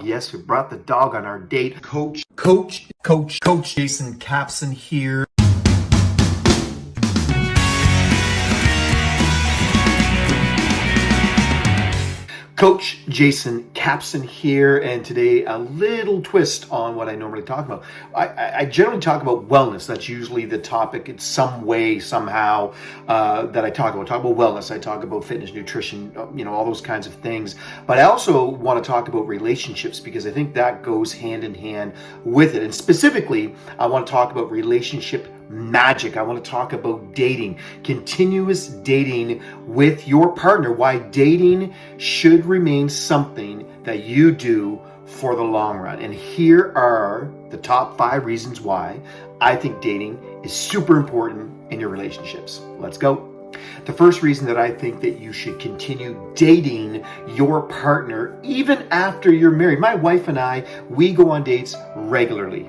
Yes, we brought the dog on our date. Coach Jason Capson here. Coach Jason Capson here, and today a little twist on what I normally talk about. I generally talk about wellness. That's usually the topic in some way, somehow, that I talk about. I talk about wellness. I talk about fitness, nutrition, all those kinds of things. But I also want to talk about relationships because I think that goes hand in hand with it. And specifically, I want to talk about relationship magic. I want to talk about dating, continuous dating with your partner, why dating should remain something that you do for the long run. And here are the top 5 reasons why I think dating is super important in your relationships. Let's go. The first reason that I think that you should continue dating your partner even after you're married. My wife and I, we go on dates regularly.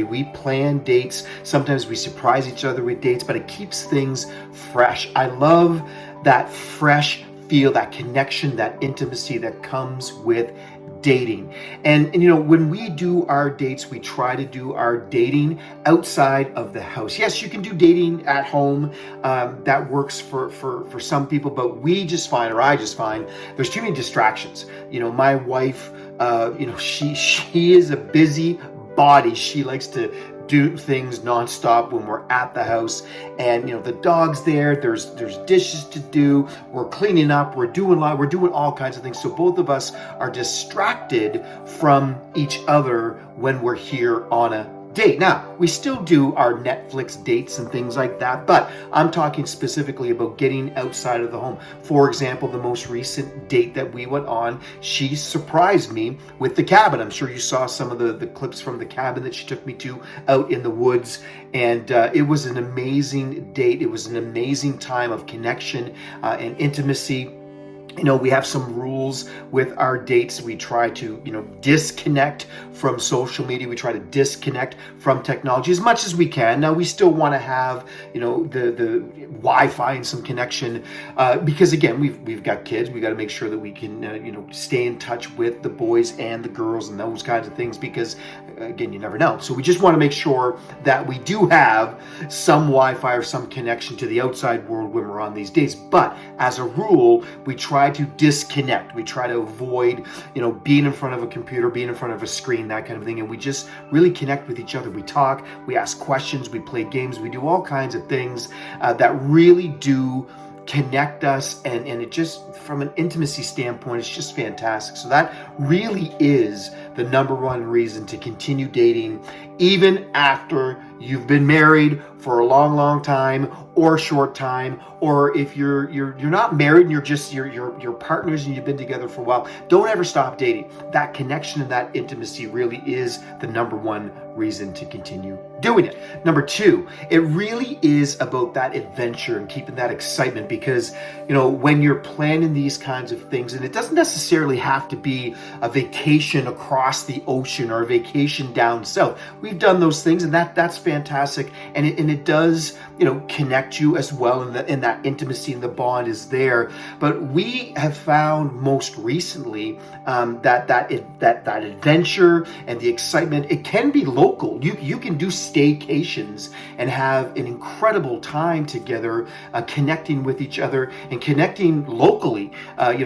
We plan dates. Sometimes we surprise each other with dates, but it keeps things fresh. I love that fresh feel, that connection, that intimacy that comes with dating. And when we do our dates, we try to do our dating outside of the house. Yes, you can do dating at home. That works for some people, but I just find there's too many distractions. My wife, she is a busy body. She likes to do things nonstop when we're at the house, and the dog's there's dishes to do, we're cleaning up, we're doing all kinds of things, so both of us are distracted from each other when we're here on a date. Now, we still do our Netflix dates and things like that, but I'm talking specifically about getting outside of the home. For example, the most recent date that we went on, she surprised me with the cabin. I'm sure you saw some of the clips from the cabin that she took me to out in the woods, and it was an amazing date. It was an amazing time of connection and intimacy. We have some rules with our dates. We try to, disconnect from social media. We try to disconnect from technology as much as we can. Now, we still want to have, the Wi-Fi and some connection because, again, we've got kids. We got to make sure that we can, stay in touch with the boys and the girls and those kinds of things because, again, you never know. So we just want to make sure that we do have some Wi-Fi or some connection to the outside world when we're on these dates. But as a rule, we try to disconnect. We try to avoid, being in front of a computer, being in front of a screen, that kind of thing. And we just really connect with each other. We talk, we ask questions, we play games, we do all kinds of things that really do connect us, and it just, from an intimacy standpoint, it's just fantastic. So that really is the number one reason to continue dating even after you've been married for a long time or a short time, or if you're not married and you're partners and you've been together for a while. Don't ever stop dating. That connection and that intimacy really is the number one reason to continue doing it. Number 2, it really is about that adventure and keeping that excitement because, when you're planning these kinds of things, and it doesn't necessarily have to be a vacation across the ocean or a vacation down south. We've done those things, and that's fantastic, and it does, connect you as well, and that intimacy and the bond is there. But we have found most recently that adventure and the excitement, it can be local. You can do staycations and have an incredible time together, connecting with each other and connecting locally.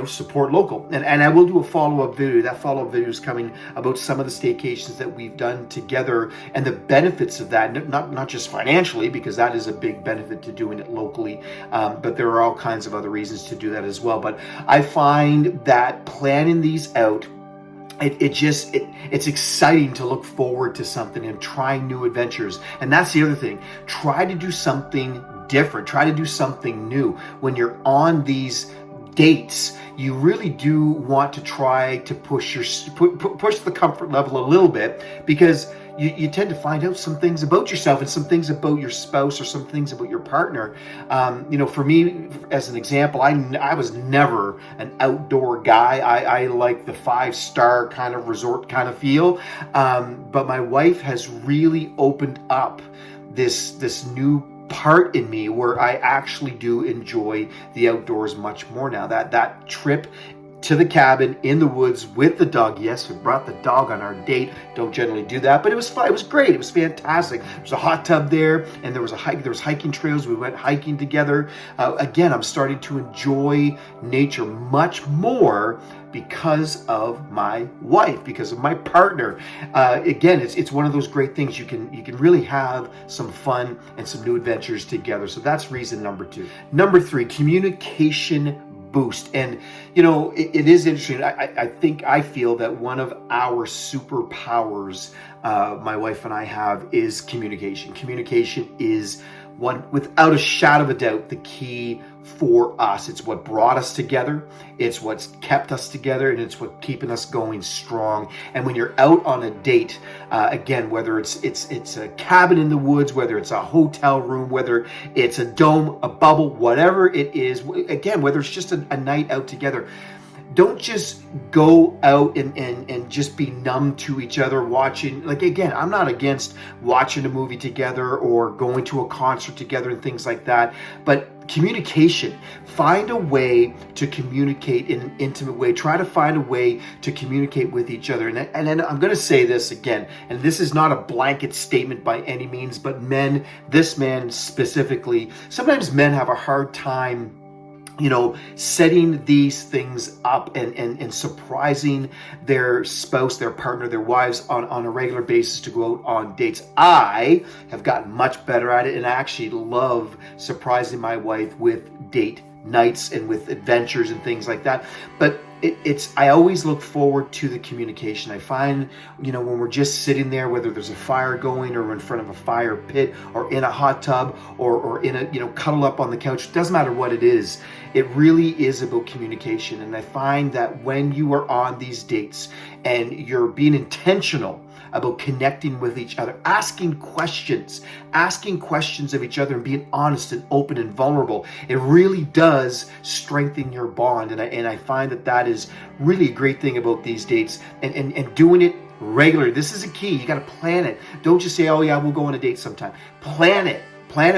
Support local. And I will do a follow-up video. That follow-up video is coming about some of the staycations that we've done together and the benefits of that. Not just financially, because that is a big benefit to doing it locally, but there are all kinds of other reasons to do that as well. But I find that planning these out, it's exciting to look forward to something and trying new adventures. And that's the other thing. Try to do something different. Try to do something new. When you're on these dates, you really do want to try to push the comfort level a little bit, because you tend to find out some things about yourself and some things about your spouse or some things about your partner. For me, as an example, I was never an outdoor guy. I like the 5-star kind of resort kind of feel. But my wife has really opened up this new part in me where I actually do enjoy the outdoors much more now. That trip to the cabin in the woods with the dog. Yes, we brought the dog on our date. Don't generally do that, but it was fun. It was great. It was fantastic. There was a hot tub there, and there was a hike. There was hiking trails. We went hiking together. Again, I'm starting to enjoy nature much more because of my wife, because of my partner. Again, it's one of those great things. You can really have some fun and some new adventures together. So that's reason number 2. Number 3, communication boost. And it is interesting. I feel that one of our superpowers my wife and I have is communication. Communication is one, without a shadow of a doubt, the key for us. It's what brought us together. It's what's kept us together, and it's what keeping us going strong. And when you're out on a date, again, whether it's a cabin in the woods, whether it's a hotel room, whether it's a dome, a bubble, whatever it is, again, whether it's just a night out together, don't just go out and just be numb to each other watching. Like, again, I'm not against watching a movie together or going to a concert together and things like that, but communication. Find a way to communicate in an intimate way. Try to find a way to communicate with each other. And then I'm going to say this again, and this is not a blanket statement by any means, but men, this man specifically, sometimes men have a hard time setting these things up and surprising their spouse, their partner, their wives on a regular basis to go out on dates. I have gotten much better at it, and I actually love surprising my wife with date nights and with adventures and things like that. But I always look forward to the communication. I find, when we're just sitting there, whether there's a fire going or in front of a fire pit or in a hot tub or in a, cuddle up on the couch, it doesn't matter what it is. It really is about communication. And I find that when you are on these dates and you're being intentional about connecting with each other, asking questions of each other and being honest and open and vulnerable, it really does strengthen your bond. And I find that is really a great thing about these dates and doing it regularly. This is a key. You got to plan it. Don't just say, oh yeah, we'll go on a date sometime. Plan it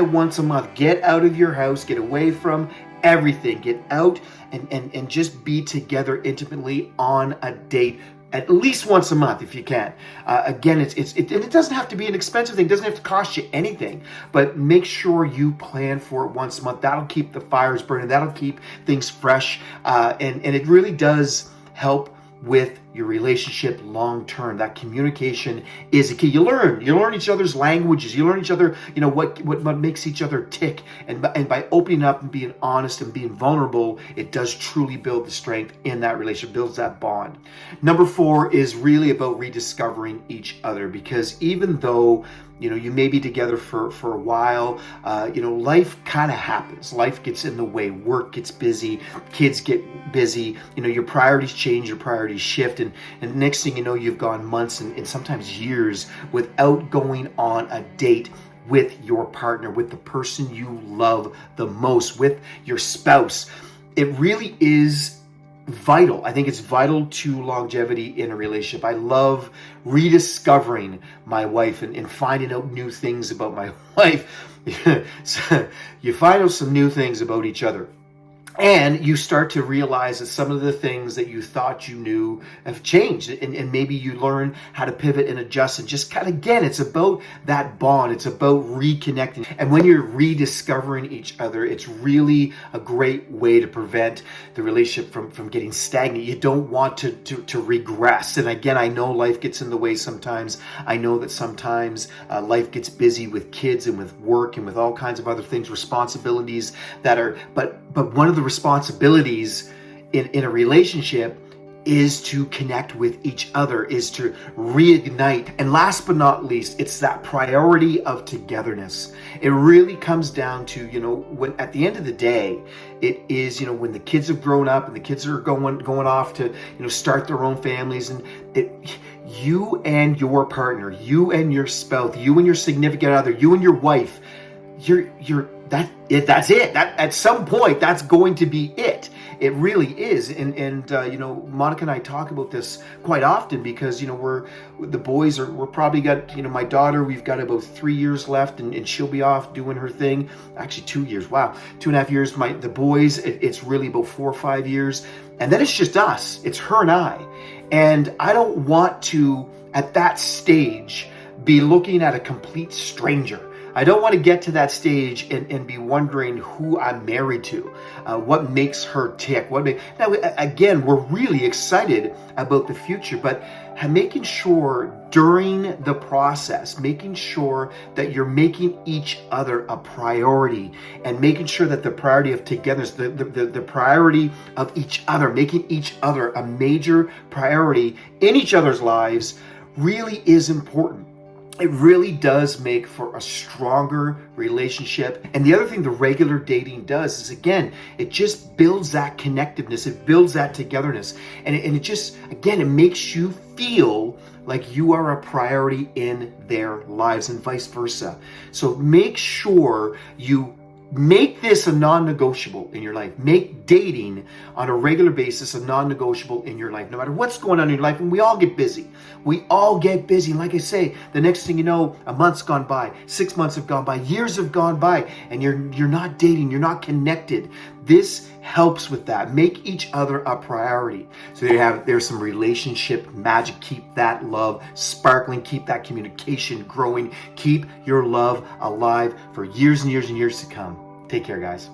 once a month. Get out of your house, get away from everything, get out and just be together intimately on a date at least once a month if you can. Again, and it doesn't have to be an expensive thing. It doesn't have to cost you anything, but make sure you plan for it once a month. That'll keep the fires burning. That'll keep things fresh. And it really does help with your relationship long term. That communication is a key. You learn each other's languages. You learn each other, what makes each other tick. And by opening up and being honest and being vulnerable, it does truly build the strength in that relationship, builds that bond. Number 4 is really about rediscovering each other, because even though you may be together for a while, life kind of happens. Life gets in the way. Work gets busy. Kids get busy. Your priorities change. Your priorities shift. And next thing you know, you've gone months and sometimes years without going on a date with your partner, with the person you love the most, with your spouse. It really is vital. I think it's vital to longevity in a relationship. I love rediscovering my wife and finding out new things about my wife. So you find out some new things about each other. And you start to realize that some of the things that you thought you knew have changed. And maybe you learn how to pivot and adjust and just kind of, again, it's about that bond. It's about reconnecting. And when you're rediscovering each other, it's really a great way to prevent the relationship from getting stagnant. You don't want to regress. And again, I know life gets in the way sometimes. I know that sometimes life gets busy with kids and with work and with all kinds of other things, responsibilities that are, but one of the responsibilities in a relationship is to connect with each other, is to reignite. And last but not least, it's that priority of togetherness. It really comes down to, when at the end of the day, it is, when the kids have grown up and the kids are going off to, start their own families, and you and your partner, you and your spouse, you and your significant other, you and your wife, that's it. That at some point, that's going to be it. it really is. And Monica and I talk about this quite often because, we're probably got, my daughter, we've got about 3 years left and she'll be off doing her thing. Actually 2 years. Wow. 2.5 years. The boys, it's really about 4 or 5 years. And then it's just us. It's her and I. And I don't want to, at that stage, be looking at a complete stranger. I don't want to get to that stage and be wondering who I'm married to, what makes her tick. Now, again, we're really excited about the future, but making sure during the process, making sure that you're making each other a priority and making sure that the priority of togetherness, the priority of each other, making each other a major priority in each other's lives really is important. It really does make for a stronger relationship. And the other thing the regular dating does is, again, it just builds that connectiveness. It builds that togetherness. And it just, again, it makes you feel like you are a priority in their lives and vice versa. So make sure you make this a non-negotiable in your life. Make dating on a regular basis a non-negotiable in your life, no matter what's going on in your life. And we all get busy. We all get busy. And like I say, the next thing you know, a month's gone by, 6 months have gone by, years have gone by, and you're not dating, you're not connected. This helps with that. Make each other a priority. So there's some relationship magic. Keep that love sparkling. Keep that communication growing. Keep your love alive for years and years and years to come. Take care, guys.